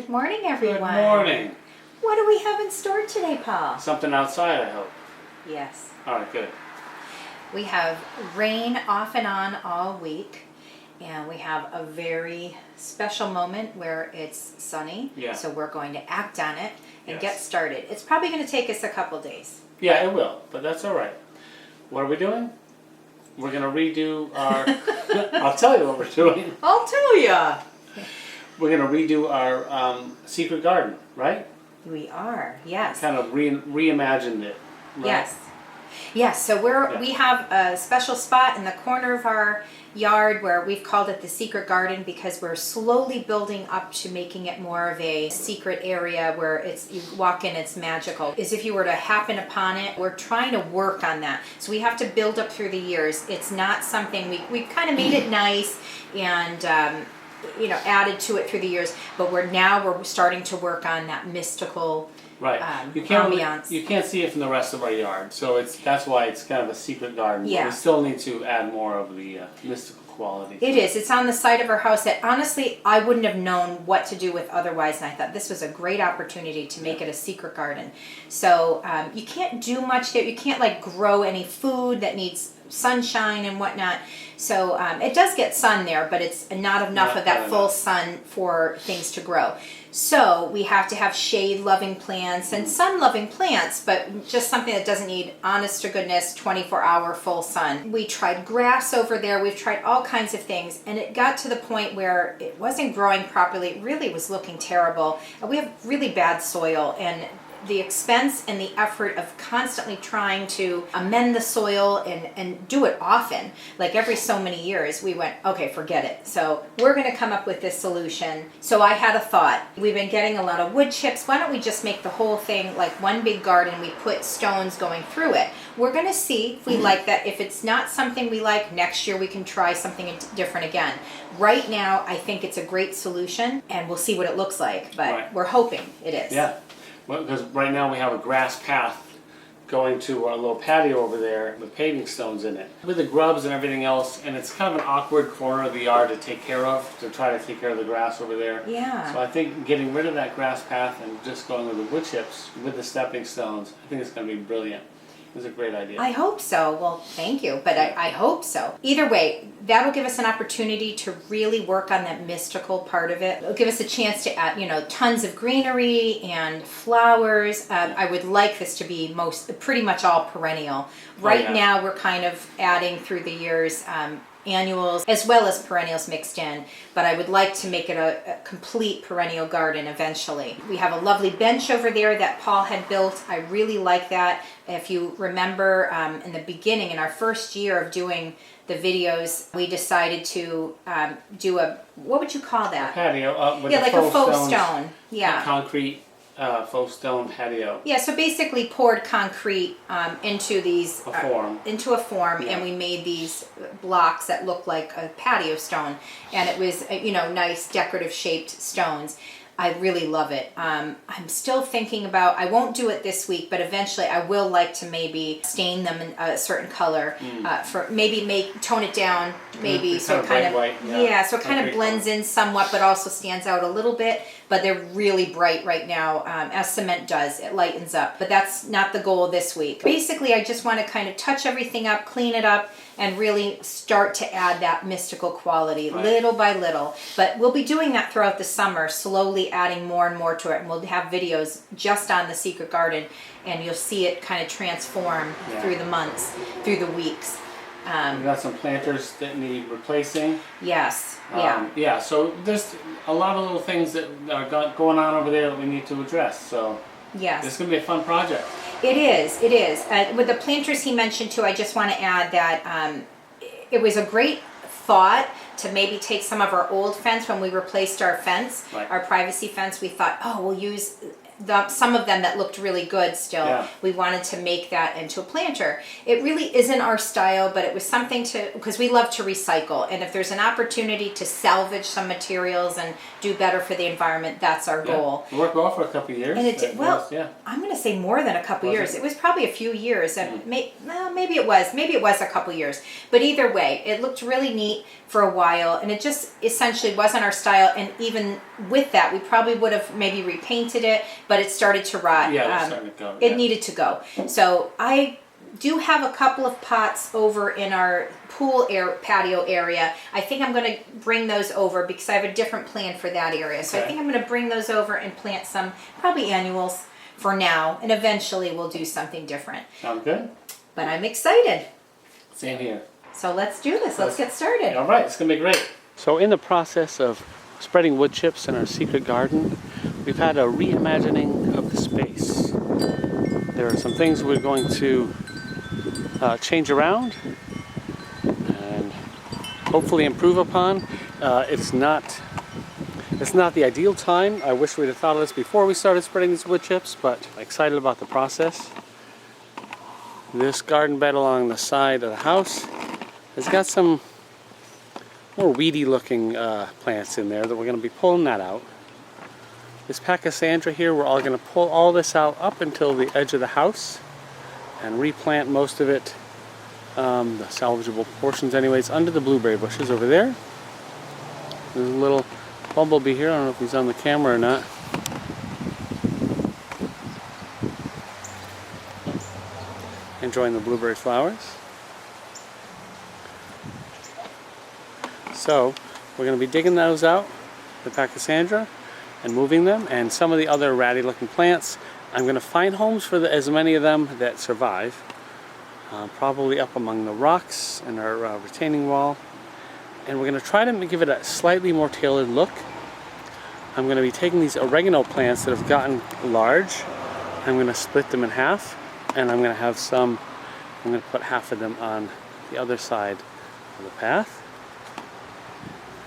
Good morning, everyone. Good morning. What do we have in store today, Paul? Something outside, I hope. Yes. All right, good. We have rain off and on all week, and we have a very special moment where it's sunny. Yeah. So we're going to act on it and Yes. get started. It's probably going to take us a couple days. Yeah, it will, but that's all right. What are we doing? We're going to redo our... I'll tell you what we're doing. I'll tell ya. We're going to redo our secret garden, right? We are, yes. Kind of reimagined it, right? Yes. Yes, so we have a special spot in the corner of our yard where we've called it the secret garden because we're slowly building up to making it more of a secret area where you walk in, it's magical. As if you were to happen upon it, we're trying to work on that. So we have to build up through the years. It's not something, we kind of made it nice and added to it through the years, but we're starting to work on that mystical right. You can't ambiance. You can't see it from the rest of our yard, so that's why it's kind of a secret garden. Yeah. But we still need to add more of the mystical quality. It is. It's on the side of our house that honestly I wouldn't have known what to do with otherwise, and I thought this was a great opportunity to make it a secret garden. So you can't do much there. You can't grow any food that needs sunshine and whatnot. So it does get sun there, but it's not enough of that full sun for things to grow. So we have to have shade-loving plants and sun-loving plants, but just something that doesn't need, honest to goodness, 24-hour full sun. We tried grass over there. We've tried all kinds of things, and it got to the point where it wasn't growing properly. It really was looking terrible. We have really bad soil, and the expense and the effort of constantly trying to amend the soil and do it often, like every so many years, we went, okay, forget it. So we're going to come up with this solution. So I had a thought. We've been getting a lot of wood chips. Why don't we just make the whole thing like one big garden? We put stones going through it. We're going to see if we like that. If it's not something we like, next year we can try something different again. Right now, I think it's a great solution, and we'll see what it looks like, but We're hoping it is. Yeah. Well, because right now we have a grass path going to our little patio over there with paving stones in it. With the grubs and everything else, and it's kind of an awkward corner of the yard to take care of, to try to take care of the grass over there. Yeah. So I think getting rid of that grass path and just going with the wood chips with the stepping stones, I think it's going to be brilliant. It's a great idea. I hope so. Well, thank you, but I hope so. Either way, that'll give us an opportunity to really work on that mystical part of it. It'll give us a chance to add, tons of greenery and flowers. I would like this to be pretty much all perennial. Right now, we're kind of adding through the years annuals as well as perennials mixed in, but I would like to make it a complete perennial garden eventually. We have a lovely bench over there that Paul had built. I really like that. If you remember in the beginning, in our first year of doing the videos, we decided to do what would you call that? A patio. With like a faux stone. Yeah. Concrete. Faux stone patio. Yeah, so basically poured concrete into these into a form, and we made these blocks that look like a patio stone, and it was nice decorative shaped stones. I really love it. I'm still thinking about, I won't do it this week, but eventually I will like to maybe stain them in a certain color, for maybe tone it down, maybe so it kind of white, so it kind of blends in somewhat, but also stands out a little bit. But they're really bright right now, as cement does. It lightens up, but that's not the goal this week. Basically, I just want to kind of touch everything up, clean it up, and really start to add that mystical quality little by little. But we'll be doing that throughout the summer, slowly adding more and more to it. And we'll have videos just on the secret garden, and you'll see it kind of transform through the months, through the weeks. We got some planters that need replacing. Yes. So there's a lot of little things that are going on over there that we need to address. So yes, it's going to be a fun project. It is. It is. With the planters he mentioned too, I just want to add that it was a great thought to maybe take some of our old fence when we replaced our fence, our privacy fence. We thought, we'll use some of them that looked really good still. Yeah. We wanted to make that into a planter. It really isn't our style, but it was something to, because we love to recycle. And if there's an opportunity to salvage some materials and do better for the environment, that's our goal. It worked well for a couple of years. And it well, yeah. I'm going to say more than a couple years. It was probably a few years, and maybe it was a couple years. But either way, it looked really neat for a while, and it just essentially wasn't our style. And even with that, we probably would have maybe repainted it, but it started to rot. Yeah, it was starting to go. It needed to go. So I do have a couple of pots over in our patio area. I think I'm going to bring those over because I have a different plan for that area. So I think I'm going to bring those over and plant some probably annuals for now, and eventually we'll do something different. Sounds good. But I'm excited. Same here. So let's do this. Let's get started. All right, it's going to be great. So in the process of spreading wood chips in our secret garden, we've had a reimagining of the space. There are some things we're going to change around and hopefully improve upon. It's not the ideal time. I wish we'd have thought of this before we started spreading these wood chips, but I'm excited about the process. This garden bed along the side of the house has got some more weedy looking plants in there that we're going to be pulling that out. This Pachysandra here, we're all going to pull all this out up until the edge of the house and replant most of it, the salvageable portions anyways, under the blueberry bushes over there. There's a little bumblebee here. I don't know if he's on the camera or not. Enjoying the blueberry flowers. So we're going to be digging those out, the Pachysandra, and moving them, and some of the other ratty looking plants. I'm going to find homes for as many of them that survive, probably up among the rocks and our retaining wall, and we're going to try to give it a slightly more tailored look. I'm going to be taking these oregano plants that have gotten large, I'm going to split them in half, and I'm going to put half of them on the other side of the path.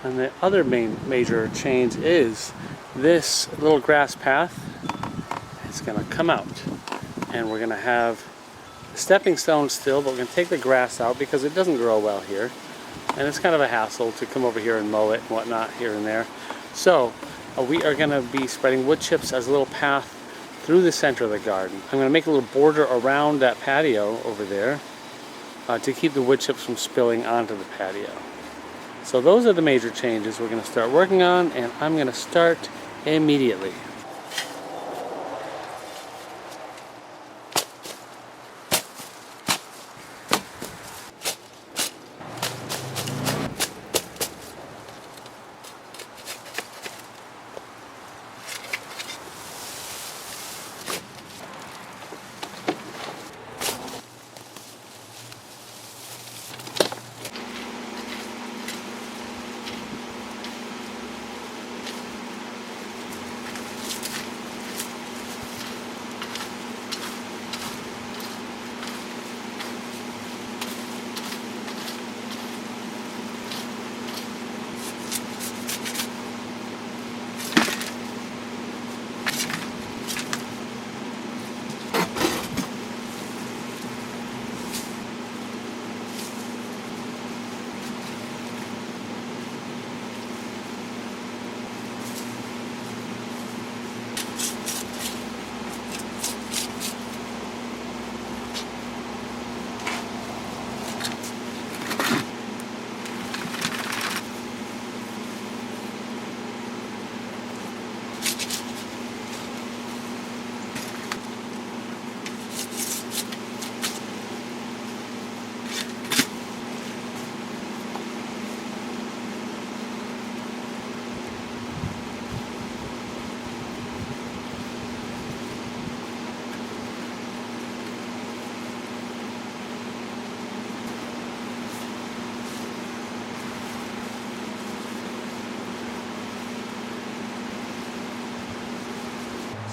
And the other major change is this little grass path is going to come out, and we're going to have stepping stones still, but we're going to take the grass out because it doesn't grow well here, and it's kind of a hassle to come over here and mow it and whatnot here and there. So we are going to be spreading wood chips as a little path through the center of the garden. I'm going to make a little border around that patio over there to keep the wood chips from spilling onto the patio. So those are the major changes we're going to start working on, and I'm going to start immediately.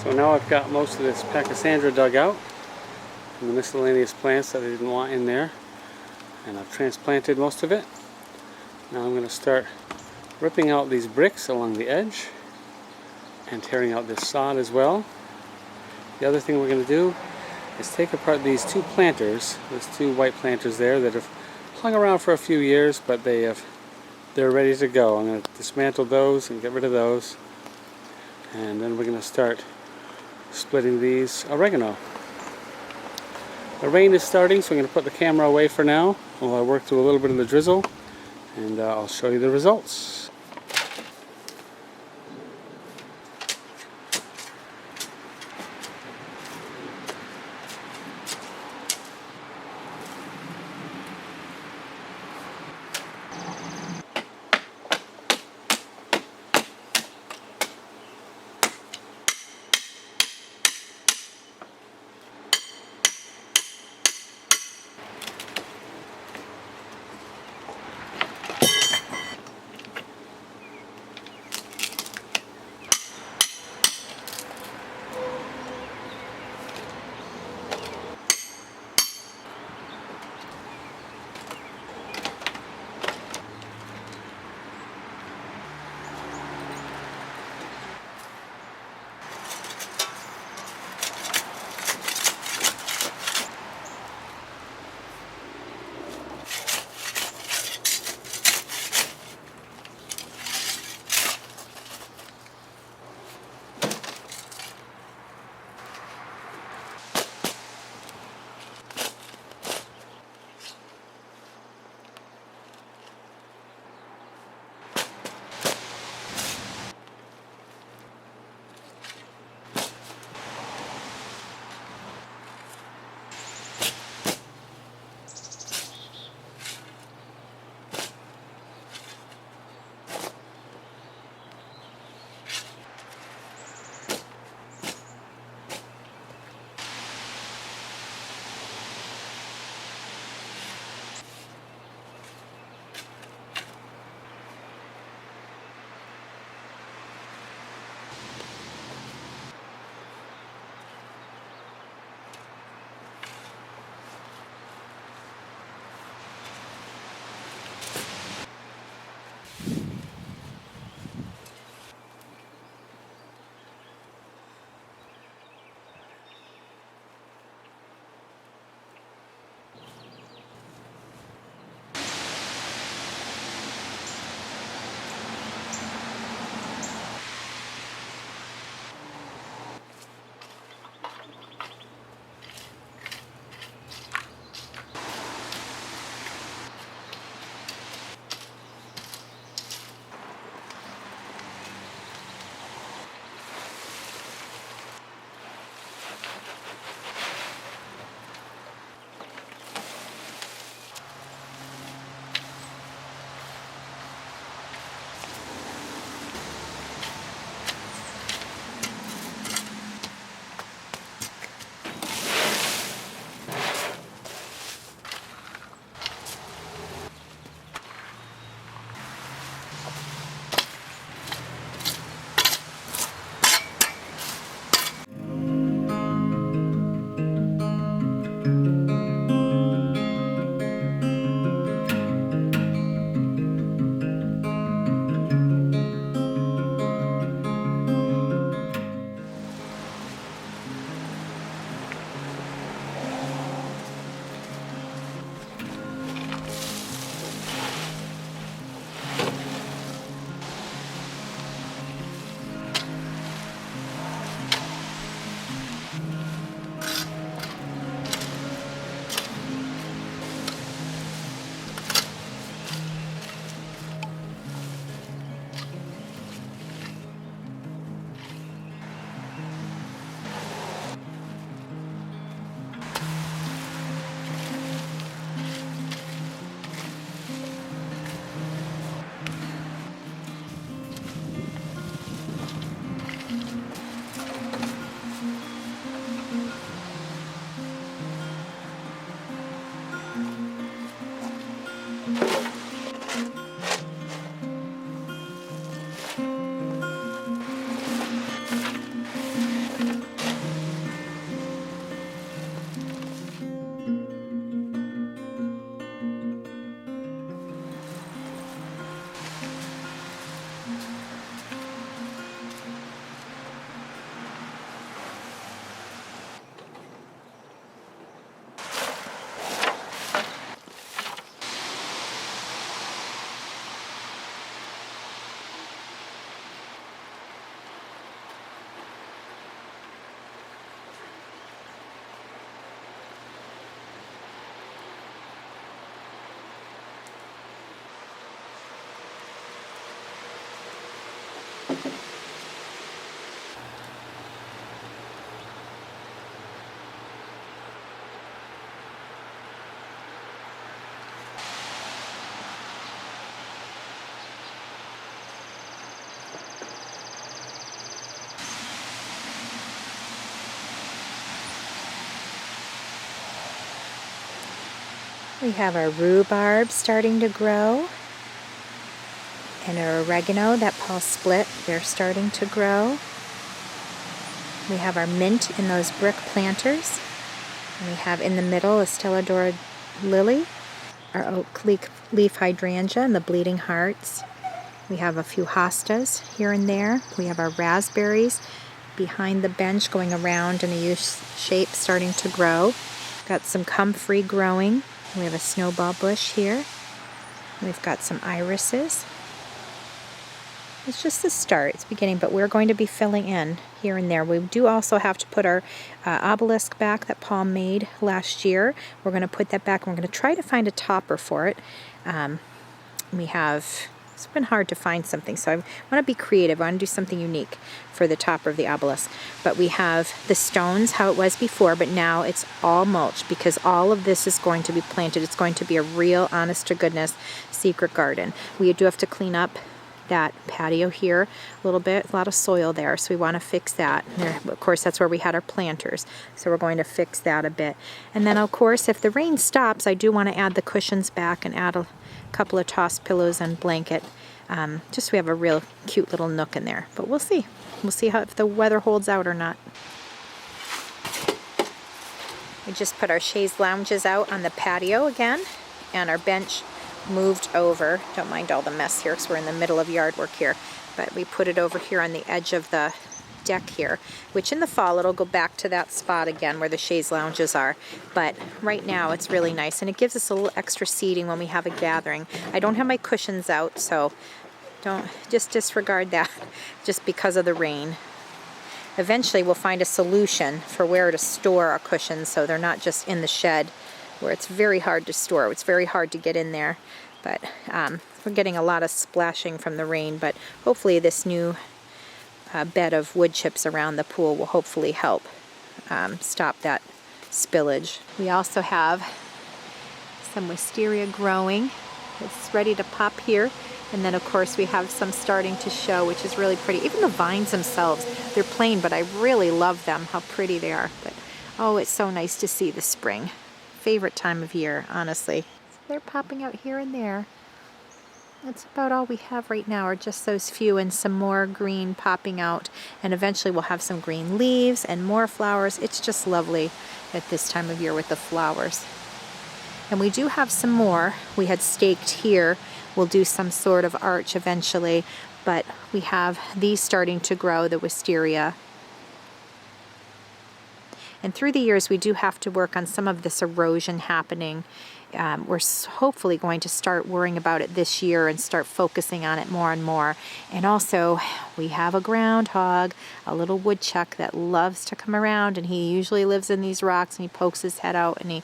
So now I've got most of this Pachysandra dug out and the miscellaneous plants that I didn't want in there, and I've transplanted most of it. Now I'm going to start ripping out these bricks along the edge and tearing out this sod as well. the other thing we're going to do is take apart these two planters. There's two white planters there that have hung around for a few years, but they're ready to go. I'm going to dismantle those and get rid of those, and then we're going to start splitting these oregano. The rain is starting, so I'm going to put the camera away for now while I work through a little bit of the drizzle, and I'll show you the results. We have our rhubarb starting to grow, and our oregano that Paul split, they're starting to grow. We have our mint in those brick planters. And we have in the middle a Stelladora lily, our oak leaf hydrangea and the bleeding hearts. We have a few hostas here and there. We have our raspberries behind the bench going around in a U shape starting to grow. Got some comfrey growing. We have a snowball bush here. We've got some irises. It's just the start, it's beginning, but we're going to be filling in here and there. We do also have to put our obelisk back that Paul made last year. We're going to put that back. We're going to try to find a topper for it. It's been hard to find something, so I want to be creative. I want to do something unique for the topper of the obelisk. But we have the stones, how it was before, but now it's all mulch because all of this is going to be planted. It's going to be a real, honest-to-goodness secret garden. We do have to clean up that patio here a little bit, a lot of soil there, so we want to fix that. There, of course, that's where we had our planters, so we're going to fix that a bit. And then, of course, if the rain stops, I do want to add the cushions back and add a couple of tossed pillows and blanket, just so we have a real cute little nook in there. But we'll see. We'll see how if the weather holds out or not. We just put our chaise lounges out on the patio again, and our bench moved over. Don't mind all the mess here because we're in the middle of yard work here, but we put it over here on the edge of the deck here, which in the fall it'll go back to that spot again where the chaise lounges are. But right now it's really nice, and it gives us a little extra seating when we have a gathering. I don't have my cushions out, so don't just disregard that just because of the rain. Eventually we'll find a solution for where to store our cushions so they're not just in the shed where it's very hard to store. It's very hard to get in there, but we're getting a lot of splashing from the rain, but hopefully this new bed of wood chips around the pool will hopefully help stop that spillage. We also have some wisteria growing. It's ready to pop here. And then of course we have some starting to show, which is really pretty. Even the vines themselves, they're plain, but I really love them, how pretty they are. But oh, it's so nice to see the spring. Favorite time of year, honestly. So they're popping out here and there. That's about all we have right now, are just those few and some more green popping out. And eventually we'll have some green leaves and more flowers. It's just lovely at this time of year with the flowers. And we do have some more. We had staked here. We'll do some sort of arch eventually, but we have these starting to grow, the wisteria. And through the years, we do have to work on some of this erosion happening. We're hopefully going to start worrying about it this year and start focusing on it more and more. And also, we have a groundhog, a little woodchuck that loves to come around, and he usually lives in these rocks, and he pokes his head out, and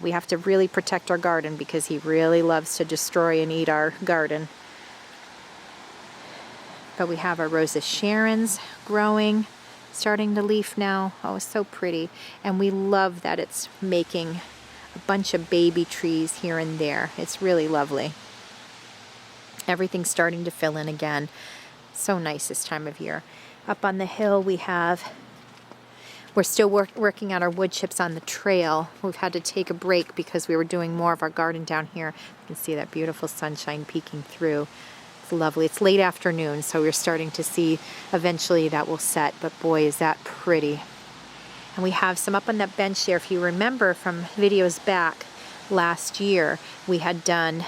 we have to really protect our garden because he really loves to destroy and eat our garden. But we have our Rosa Sharons growing, starting to leaf now. Oh, it's so pretty. And we love that it's making a bunch of baby trees here and there. It's really lovely. Everything's starting to fill in again. So nice this time of year. Up on the hill we're still working on our wood chips on the trail. We've had to take a break because we were doing more of our garden down here. You can see that beautiful sunshine peeking through. It's lovely. It's late afternoon, so we're starting to see eventually that will set, but boy, is that pretty. And we have some up on that bench there. If you remember from videos back last year, we had done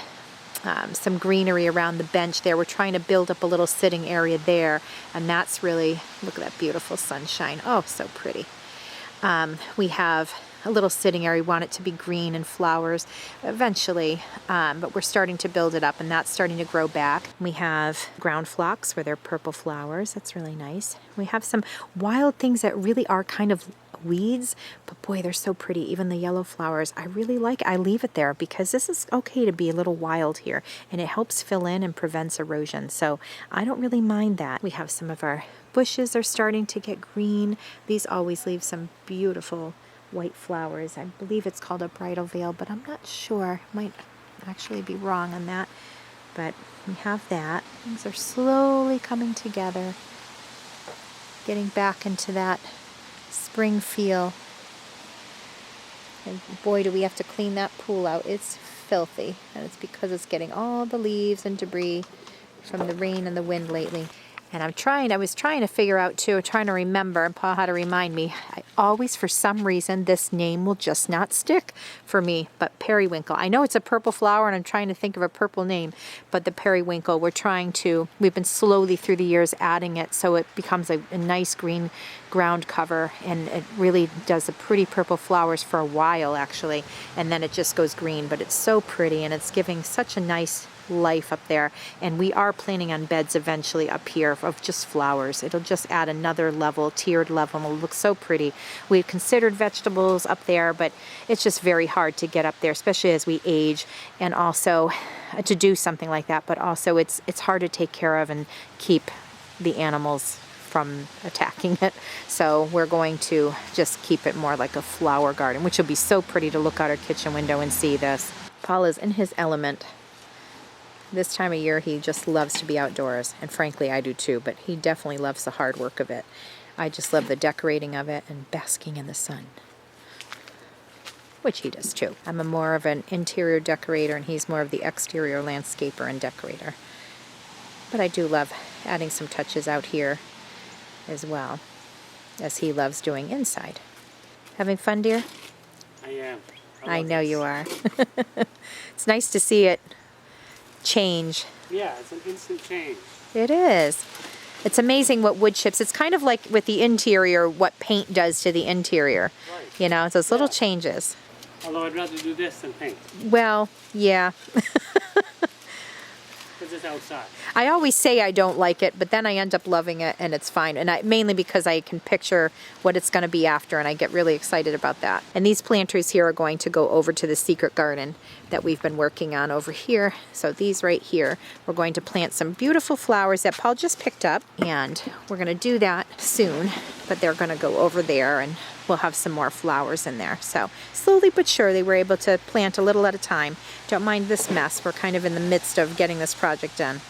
some greenery around the bench there. We're trying to build up a little sitting area there, and that's really, look at that beautiful sunshine. Oh, so pretty. We have a little sitting area. We want it to be green and flowers eventually, but we're starting to build it up, and that's starting to grow back. We have ground phlox where they're purple flowers. That's really nice. We have some wild things that really are kind of weeds, but boy, they're so pretty. Even the yellow flowers, I really like. I leave it there because this is okay to be a little wild here, and it helps fill in and prevents erosion. So I don't really mind that. We have some of our bushes are starting to get green. These always leave some beautiful white flowers. I believe it's called a bridal veil, but I'm not sure. Might actually be wrong on that. But we have that. Things are slowly coming together, getting back into that spring feel. And boy, do we have to clean that pool out. It's filthy, and it's because it's getting all the leaves and debris from the rain and the wind lately. And I was trying to figure out too, trying to remember, and Paul had to remind me, I always, for some reason, this name will just not stick for me, but periwinkle. I know it's a purple flower, and I'm trying to think of a purple name, but the periwinkle, we've been slowly through the years adding it so it becomes a nice green ground cover, and it really does the pretty purple flowers for a while actually, and then it just goes green, but it's so pretty, and it's giving such a nice life up there. And we are planning on beds eventually up here of just flowers. It'll just add another level, tiered level, and it'll look so pretty. We had considered vegetables up there, but it's just very hard to get up there, especially as we age, and also to do something like that, but also it's hard to take care of and keep the animals from attacking it. So we're going to just keep it more like a flower garden, which will be so pretty to look out our kitchen window and see this. Paul is in his element. This time of year, he just loves to be outdoors, and frankly, I do too, but he definitely loves the hard work of it. I just love the decorating of it and basking in the sun, which he does too. I'm more of an interior decorator, and he's more of the exterior landscaper and decorator. But I do love adding some touches out here as well, as he loves doing inside. Having fun, dear? I am. I know you are. It's nice to see it change. Yeah, it's an instant change. It is. It's amazing what wood chips. It's kind of like with the interior, what paint does to the interior. Right. You know, it's those little changes. Although I'd rather do this than paint, Well, yeah. because it's outside. I always say I don't like it, but then I end up loving it, and it's fine. And mainly because I can picture what it's going to be after, and I get really excited about that. And these planters here are going to go over to the secret garden that we've been working on over here. So these right here, we're going to plant some beautiful flowers that Paul just picked up, and we're going to do that soon. But they're going to go over there, and we'll have some more flowers in there. So slowly but surely, we're able to plant a little at a time. Don't mind this mess. We're kind of in the midst of getting this project done.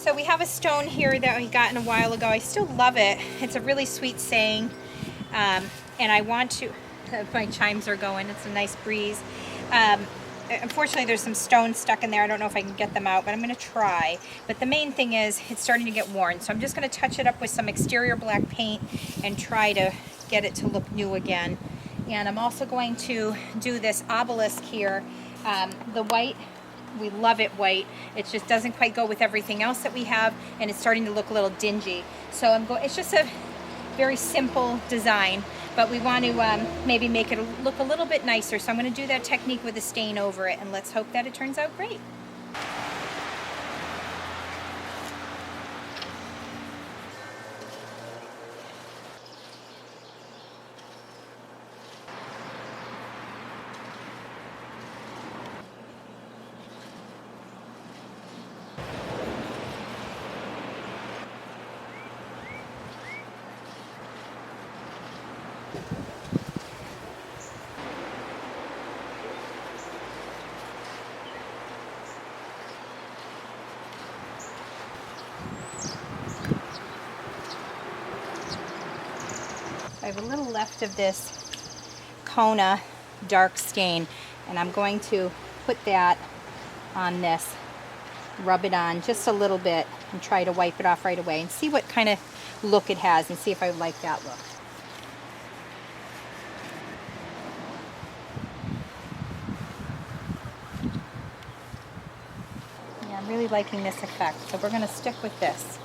So we have a stone here that we got in a while ago. I still love it. It's a really sweet saying. And I want to, my chimes are going, it's a nice breeze. Unfortunately, there's some stones stuck in there. I don't know if I can get them out, but I'm going to try. But the main thing is it's starting to get worn. So I'm just going to touch it up with some exterior black paint and try to get it to look new again. And I'm also going to do this obelisk here. The white, we love it white. It just doesn't quite go with everything else that we have, and it's starting to look a little dingy. So it's just a very simple design, but we want to maybe make it look a little bit nicer. So I'm going to do that technique with a stain over it, and let's hope that it turns out great. I have a little left of this Kona dark stain, and I'm going to put that on this, rub it on just a little bit, and try to wipe it off right away and see what kind of look it has and see if I like that look. Yeah, I'm really liking this effect, so we're going to stick with this.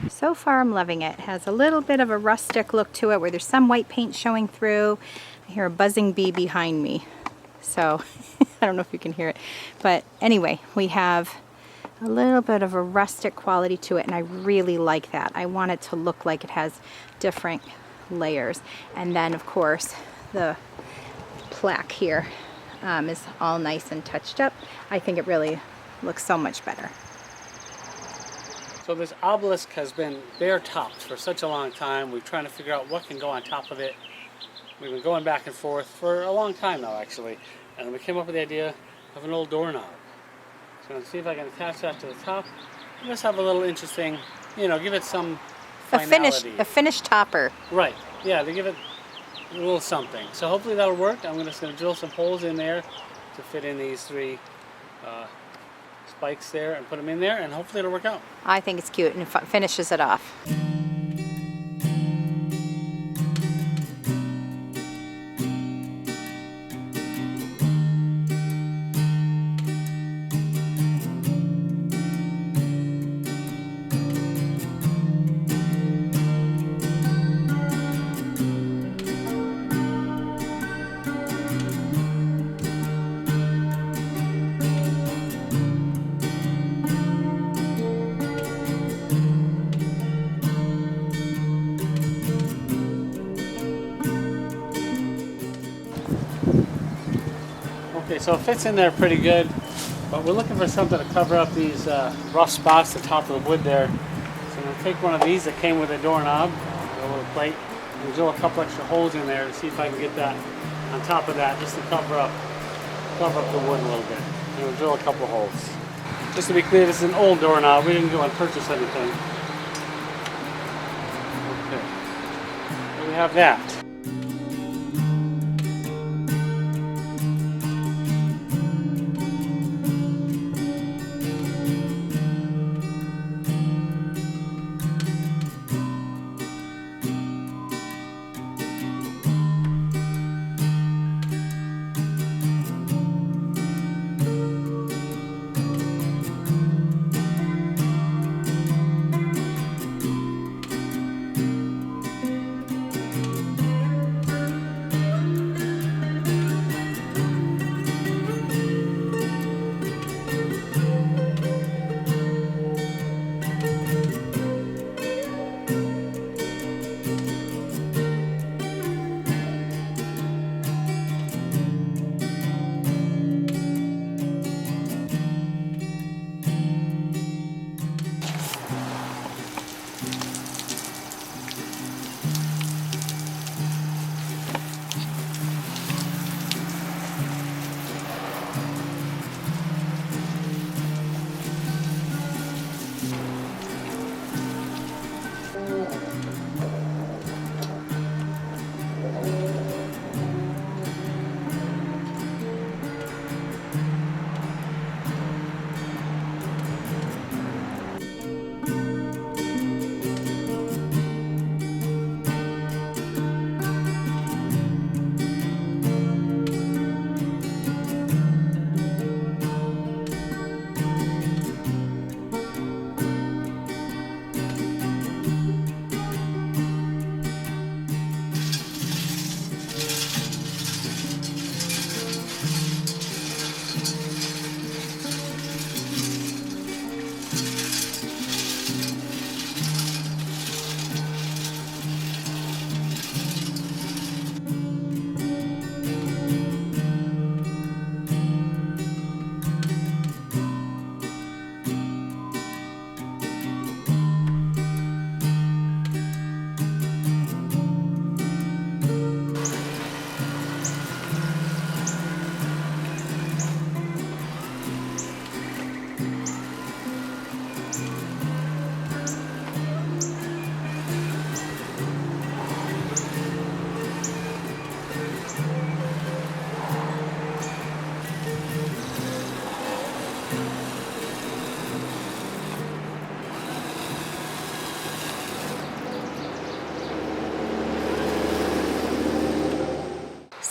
So far I'm loving it. It has a little bit of a rustic look to it where there's some white paint showing through. I hear a buzzing bee behind me, so I don't know if you can hear it. But anyway, we have a little bit of a rustic quality to it, and I really like that. I want it to look like it has different layers. And then of course the plaque here is all nice and touched up. I think it really looks so much better. So this obelisk has been bare topped for such a long time. We're trying to figure out what can go on top of it. We've been going back and forth for a long time now, actually. And we came up with the idea of an old doorknob. So I'm going to see if I can attach that to the top. And just have a little interesting, you know, give it some finality. A finished topper. Right, yeah, to give it a little something. So hopefully that'll work. I'm just going to drill some holes in there to fit in these three spikes there and put them in there, and hopefully it'll work out. I think it's cute and it finishes it off. Okay, so it fits in there pretty good, but we're looking for something to cover up these rough spots at the top of the wood there. So I'm going to take one of these that came with a doorknob, a little plate, and drill a couple extra holes in there to see if I can get that on top of that, just to cover up the wood a little bit. And we'll drill a couple holes. Just to be clear, this is an old doorknob. We didn't go and purchase anything. Okay, so we have that.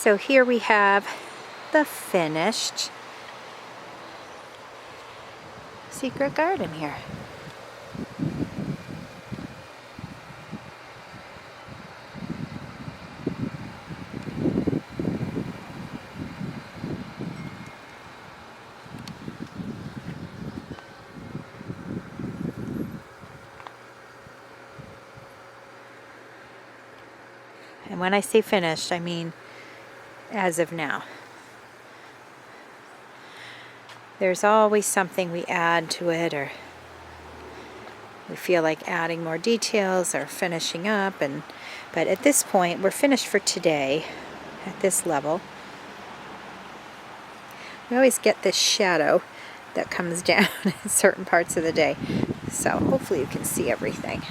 So here we have the finished secret garden here. And when I say finished, I mean as of now. There's always something we add to it, or we feel like adding more details or finishing up, but at this point we're finished for today at this level. We always get this shadow that comes down in certain parts of the day, so hopefully you can see everything.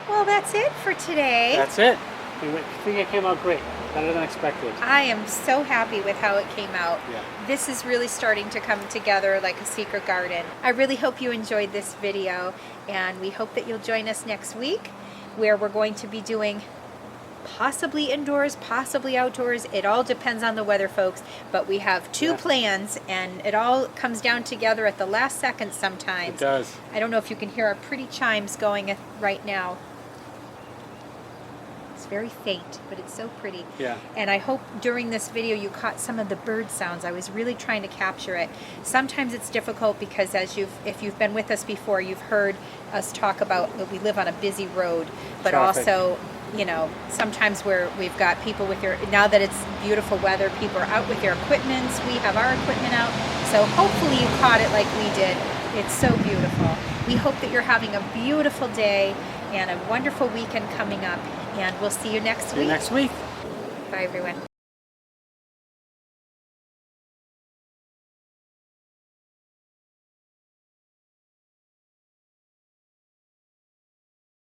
Well, that's it for today. That's it. I think it came out great. Better than expected. I am so happy with how it came out. Yeah. This is really starting to come together like a secret garden. I really hope you enjoyed this video, and we hope that you'll join us next week, where we're going to be doing possibly indoors, possibly outdoors. It all depends on the weather, folks, but we have two plans, and it all comes down together at the last second sometimes. It does. I don't know if you can hear our pretty chimes going right now. It's very faint, but it's so pretty. Yeah. And I hope during this video you caught some of the bird sounds. I was really trying to capture it. Sometimes it's difficult because if you've been with us before, you've heard us talk about that we live on a busy road, but Traffic. also, you know, sometimes we've got people with now that it's beautiful weather, people are out with their equipment. We have our equipment out. So hopefully you caught it like we did. It's so beautiful. We hope that you're having a beautiful day and a wonderful weekend coming up. And we'll see you next week. See you next week. Bye, everyone.